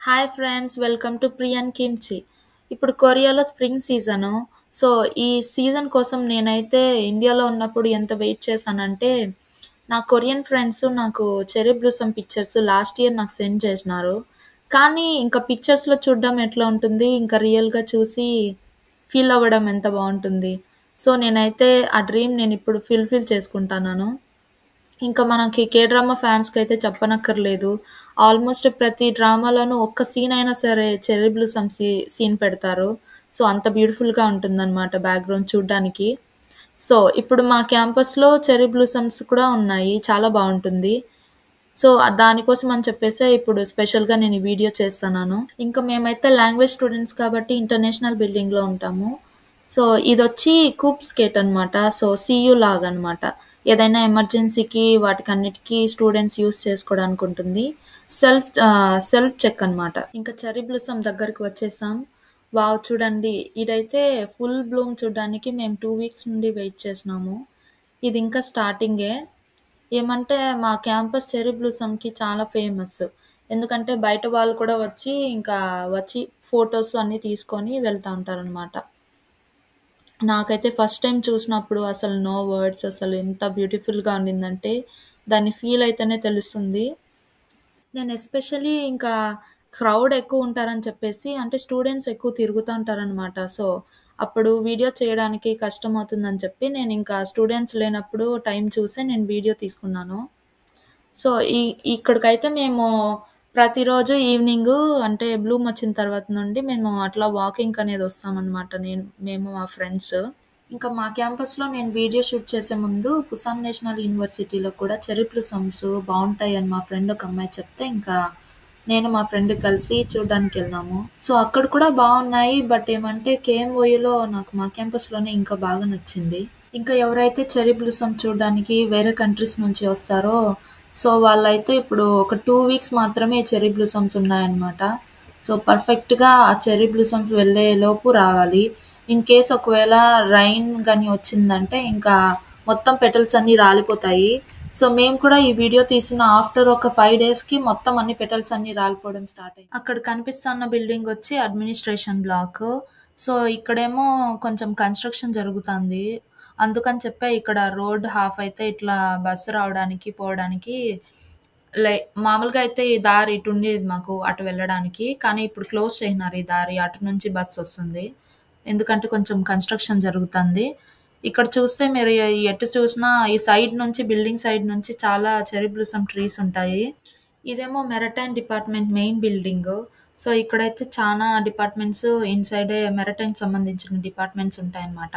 Hi friends, welcome to Priyan kimchi. ఇప్పుడు కొరియాలో spring season. So ఈ సీజన్ కోసం నేనైతే ఇండియాలో ఉన్నప్పుడు ఎంత వెయిట్ చేశానంటే, నా కొరియన్ ఫ్రెండ్స్ నాకు చెర్రీ బ్లూసమ్ పిక్చర్స్ లాస్ట్ ఇయర్ నాకు సెండ్ చేసినారు. కానీ ఇంకా పిక్చర్స్లో చూడడం ఎట్లా ఉంటుంది, ఇంకా రియల్గా చూసి ఫీల్ అవ్వడం ఎంత బాగుంటుంది. సో నేనైతే ఆ డ్రీమ్ నేను ఇప్పుడు ఫుల్ఫిల్ చేసుకుంటున్నాను. ఇంకా మనకి కే డ్రామా ఫ్యాన్స్‌కైతే చెప్పనక్కర్లేదు. ఆల్మోస్ట్ ప్రతి డ్రామాలోనూ ఒక్క సీన్ అయినా సరే చెర్రీ బ్లూసమ్ సీన్ పెడతారు. సో, అంత బ్యూటిఫుల్‌గా ఉంటుందనమాట బ్యాక్‌గ్రౌండ్ చూడ్డానికి. సో, ఇప్పుడు మా క్యాంపస్‌లో చెర్రీ బ్లూసమ్స్ కూడా ఉన్నాయి. చాలా బావుంటుంది. సో, దానికోసం అని చెప్పేసే ఇప్పుడు స్పెషల్‌గా నేను ఈ వీడియో చేస్తున్నాను. ఇంకా మేమైతే లాంగ్వేజ్ స్టూడెంట్స్ కాబట్టి ఇంటర్నేషనల్ బిల్డింగ్‌లో ఉంటాము. సో, ఇదొచ్చి కూప్ స్కేట్ అనమాట. సో, సీయూ లాగనమాట. ఏదైనా ఎమర్జెన్సీకి వాటికన్నిటికి స్టూడెంట్స్ యూజ్ చేసుకోవడానికి ఉంటుంది. సెల్ఫ్ చెక్ అనమాట. ఇంకా చెర్రీ బ్లూసమ్ దగ్గరికి వచ్చేసాం. వావ్! చూడండి, ఇదైతే ఫుల్ బ్లూమ్ చూడ్డానికి మేము 2 వీక్స్ నుండి వెయిట్ చేసినాము. ఇది ఇంకా స్టార్టింగే. ఏమంటే మా క్యాంపస్ చెర్రీ బ్లూసమ్‌కి చాలా ఫేమస్. ఎందుకంటే బయట వాళ్ళు కూడా వచ్చి ఫోటోస్ అన్నీ తీసుకొని వెళ్తా ఉంటారనమాట. నాకైతే ఫస్ట్ టైమ్ చూసినప్పుడు అసలు నో వర్డ్స్, అసలు ఎంత బ్యూటిఫుల్‌గా ఉండిందంటే దాన్ని ఫీల్ అయితేనే తెలుస్తుంది. నేను ఎస్పెషల్లీ ఇంకా క్రౌడ్ ఎక్కువ ఉంటారని చెప్పేసి, అంటే స్టూడెంట్స్ ఎక్కువ తిరుగుతా ఉంటారనమాట. సో, అప్పుడు వీడియో చేయడానికి కష్టమవుతుందని చెప్పి నేనింకా స్టూడెంట్స్ లేనప్పుడు టైం చూసే నేను వీడియో తీసుకున్నాను. సో, ఇక్కడికైతే మేము ప్రతిరోజు ఈవినింగు, అంటే బ్లూమ్ వచ్చిన తర్వాత నుండి మేము అట్లా వాకింగ్‌కనేది వస్తామనమాట. మేము మా ఫ్రెండ్స్. ఇంకా మా క్యాంపస్‌లో నేను వీడియో షూట్ చేసే ముందు పుసాన్ నేషనల్ యూనివర్సిటీలో కూడా చెర్రీ బ్లూసమ్స్ బావుంటాయని మా ఫ్రెండ్ ఒక అమ్మాయి చెప్తే, ఇంకా నేను మా ఫ్రెండ్ కలిసి చూడ్డానికెళ్ళాము. సో, అక్కడ కూడా బావున్నాయి. బట్ ఏమంటే కేఎంఓయూలో నాకు మా క్యాంపస్‌లోనే ఇంకా బాగా నచ్చింది. ఇంకా ఎవరైతే చెర్రీ బ్లూసమ్ చూడ్డానికి వేరే కంట్రీస్ నుంచి వస్తారో, సో, వాళ్ళైతే ఇప్పుడు ఒక 2 వీక్స్ మాత్రమే చెర్రీ బ్లూసమ్స్ ఉన్నాయన్నమాట. సో, పర్ఫెక్ట్‌గా ఆ చెర్రీ బ్లూసమ్స్ వెళ్ళేలోపు రావాలి. ఇన్ కేస్ ఒకవేళ రైన్ గాని వచ్చిందంటే ఇంకా మొత్తం పెటల్స్ అన్నీ రాలిపోతాయి. సో, మేము కూడా ఈ వీడియో తీసిన ఆఫ్టర్ ఒక 5 డేస్‌కి మొత్తం అన్ని పెటల్స్ అన్నీ రాలిపోవడం స్టార్ట్ అయ్యాయి. అక్కడ కనిపిస్తున్న బిల్డింగ్ వచ్చి అడ్మినిస్ట్రేషన్ బ్లాక్. సో, ఇక్కడేమో కొంచెం కన్‌స్ట్రక్షన్ జరుగుతాంది. అందుకని చెప్పే ఇక్కడ రోడ్ హాఫ్ అయితే ఇట్లా బస్సు రావడానికి, పోవడానికి మామూలుగా అయితే ఈ దారి ఇటుండేది మాకు అటు వెళ్ళడానికి. కానీ ఇప్పుడు క్లోజ్ చేసినారు ఈ దారి. అటు నుంచి బస్సొస్తుంది. ఎందుకంటే కొంచెం కన్‌స్ట్రక్షన్ జరుగుతంది. ఇక్కడ చూస్తే మీరు ఎటు చూసినా ఈ సైడ్ నుంచి, బిల్డింగ్ సైడ్ నుంచి చాలా చెర్రీ బ్లూసమ్ ట్రీస్ ఉంటాయి. ఇదేమో మెరైటైమ్ డిపార్ట్‌మెంట్ మెయిన్ బిల్డింగు. సో, ఇక్కడైతే చానా డిపార్ట్‌మెంట్స్ ఇన్‌సైడే మెరైటైమ్‌కి సంబంధించిన డిపార్ట్‌మెంట్స్ ఉంటాయన్నమాట.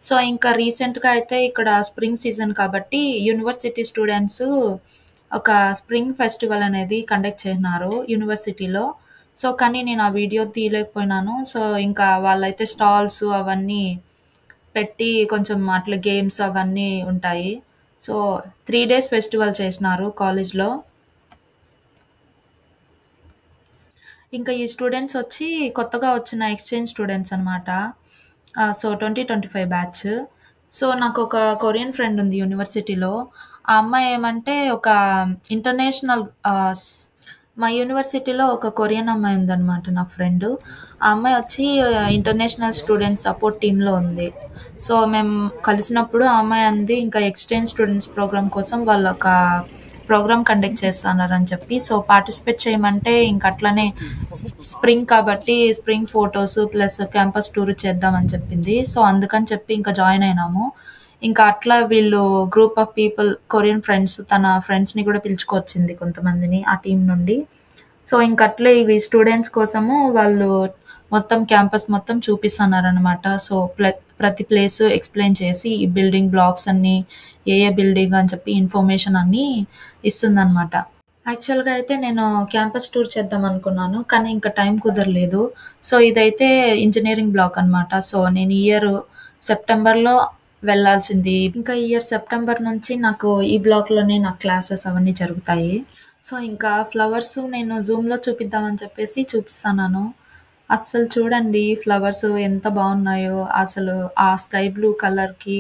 సో, ఇంకా రీసెంట్‌గా అయితే ఇక్కడ స్ప్రింగ్ సీజన్ కాబట్టి యూనివర్సిటీ స్టూడెంట్స్ ఒక స్ప్రింగ్ ఫెస్టివల్ అనేది కండక్ట్ చేసినారు యూనివర్సిటీలో. సో, కానీ నేను ఆ వీడియో తీయలేకపోయినాను. సో, ఇంకా వాళ్ళైతే స్టాల్స్ అవన్నీ పెట్టి కొంచెం అట్లా గేమ్స్ అవన్నీ ఉంటాయి. సో, 3 డేస్ ఫెస్టివల్ చేసినారు కాలేజ్‌లో. ఇంకా ఈ స్టూడెంట్స్ వచ్చి కొత్తగా వచ్చిన ఎక్స్‌చేంజ్ స్టూడెంట్స్ అనమాట. So, 2025 batch. సో, నాకొక కొరియన్ ఫ్రెండ్ ఉంది యూనివర్సిటీలో. ఆ అమ్మాయి ఏమంటే ఒక ఇంటర్నేషనల్ ఆహ్, స్ మా యూనివర్సిటీలో ఒక కొరియన్ అమ్మాయి ఉందనమాట నా ఫ్రెండు. ఆ అమ్మాయి వచ్చి ఇంటర్నేషనల్ స్టూడెంట్ సపోర్ట్ టీమ్‌లో ఉంది. సో, మేము కలిసినప్పుడు ఆ అమ్మాయి అంది, ఇంకా ఎక్స్‌చేంజ్ స్టూడెంట్స్ ప్రోగ్రామ్ కోసం వాళ్ళొక ప్రోగ్రామ్ కండక్ట్ చేస్తన్నారని చెప్పి, సో, పార్టిసిపేట్ చేయమంటే ఇంక అట్లనే స్ప్రింగ్ కాబట్టి spring photos plus campus tour చేద్దామని చెప్పింది. సో, అందుకని చెప్పి ఇంకా జాయిన్ అయినాము. ఇంకా అట్లా వీళ్ళు group of people Korean friends, తన ఫ్రెండ్స్‌ని కూడా పిలుచుకొచ్చింది కొంతమందిని ఆ టీమ్ నుండి. సో, ఇంకట్లే ఇవి స్టూడెంట్స్ కోసము వాళ్ళు మొత్తం క్యాంపస్ మొత్తం చూపిస్తన్నారనమాట. సో, ప్రతి ప్లేసు ఎక్స్‌ప్లెయిన్ చేసి ఈ బిల్డింగ్ బ్లాక్స్ అన్నీ, ఏ ఏ బిల్డింగ్ అని చెప్పి ఇన్ఫర్మేషన్ అన్నీ ఇస్తుందనమాట. యాక్చువల్‌గా అయితే నేను క్యాంపస్ టూర్ చేద్దామనుకున్నాను. కానీ ఇంక టైం కుదరలేదు. సో, ఇదైతే ఇంజినీరింగ్ బ్లాక్ అనమాట. సో, నేను ఈ ఇయర్ సెప్టెంబర్‌లో వెళ్ళాల్సింది. ఇంకా ఈ ఇయర్ సెప్టెంబర్ నుంచి నాకు ఈ బ్లాక్‌లోనే నాకు క్లాసెస్ అవన్నీ జరుగుతాయి. సో, ఇంకా ఫ్లవర్స్ నేను జూమ్‌లో చూపిద్దామని చెప్పేసి చూపిస్తన్నాను. అస్సలు చూడండి ఫ్లవర్స్ ఎంత బావున్నాయో. అసలు ఆ స్కై బ్లూ కలర్‌కి,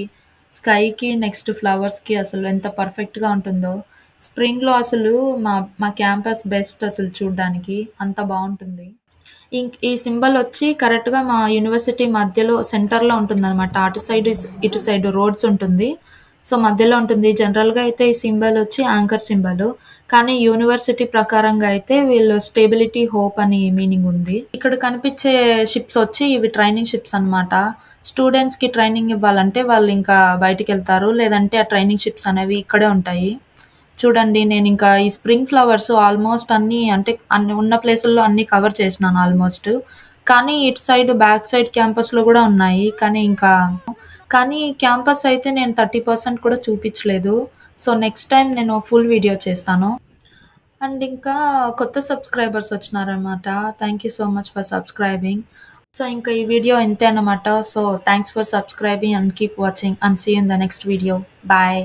స్కైకి నెక్స్ట్ ఫ్లవర్స్‌కి అసలు ఎంత పర్ఫెక్ట్‌గా ఉంటుందో. స్ప్రింగ్‌లో అసలు మా మా క్యాంపస్ బెస్ట్ అసలు చూడ్డానికి. అంత బావుంటుంది. ఈ సింబల్ వచ్చి కరెక్ట్‌గా మా యూనివర్సిటీ మధ్యలో సెంటర్‌లో ఉంటుందనమాట. అటు సైడ్, ఇటు సైడ్ రోడ్స్ ఉంటుంది. సో, మధ్యలో ఉంటుంది. జనరల్‌గా అయితే ఈ సింబల్ వచ్చి యాంకర్ సింబల్. కానీ యూనివర్సిటీ ప్రకారంగా అయితే వీళ్ళు స్టెబిలిటీ, హోప్ అని మీనింగ్ ఉంది. ఇక్కడ కనిపించే షిప్స్ వచ్చి ఇవి ట్రైనింగ్ షిప్స్ అనమాట. స్టూడెంట్స్‌కి ట్రైనింగ్ ఇవ్వాలంటే వాళ్ళు ఇంకా బయటికెళ్తారు. లేదంటే ఆ ట్రైనింగ్ షిప్స్ అనేవి ఇక్కడే ఉంటాయి. చూడండి నేనింకా ఈ స్ప్రింగ్ ఫ్లవర్స్ ఆల్మోస్ట్ అన్నీ అంటే అన్ని ఉన్న ప్లేసుల్లో అన్నీ కవర్ చేసినాను ఆల్మోస్ట్. కానీ ఇటు సైడ్ బ్యాక్ సైడ్ క్యాంపస్‌లో గూడా ఉన్నాయి. కానీ క్యాంపస్ అయితే నేను 30% కూడా చూపిచ్చలేదు. సో, నెక్స్ట్ టైమ్ నేను ఫుల్ వీడియో చేస్తాను. అండ్ ఇంకా కొత్త సబ్‌స్క్రైబర్స్ వచ్చినారనమాట. Thank you so much for subscribing. So, ఇంకా ఈ వీడియో ఇంతే అనమాట. So, thanks for subscribing and keep watching and see you in the next video. Bye.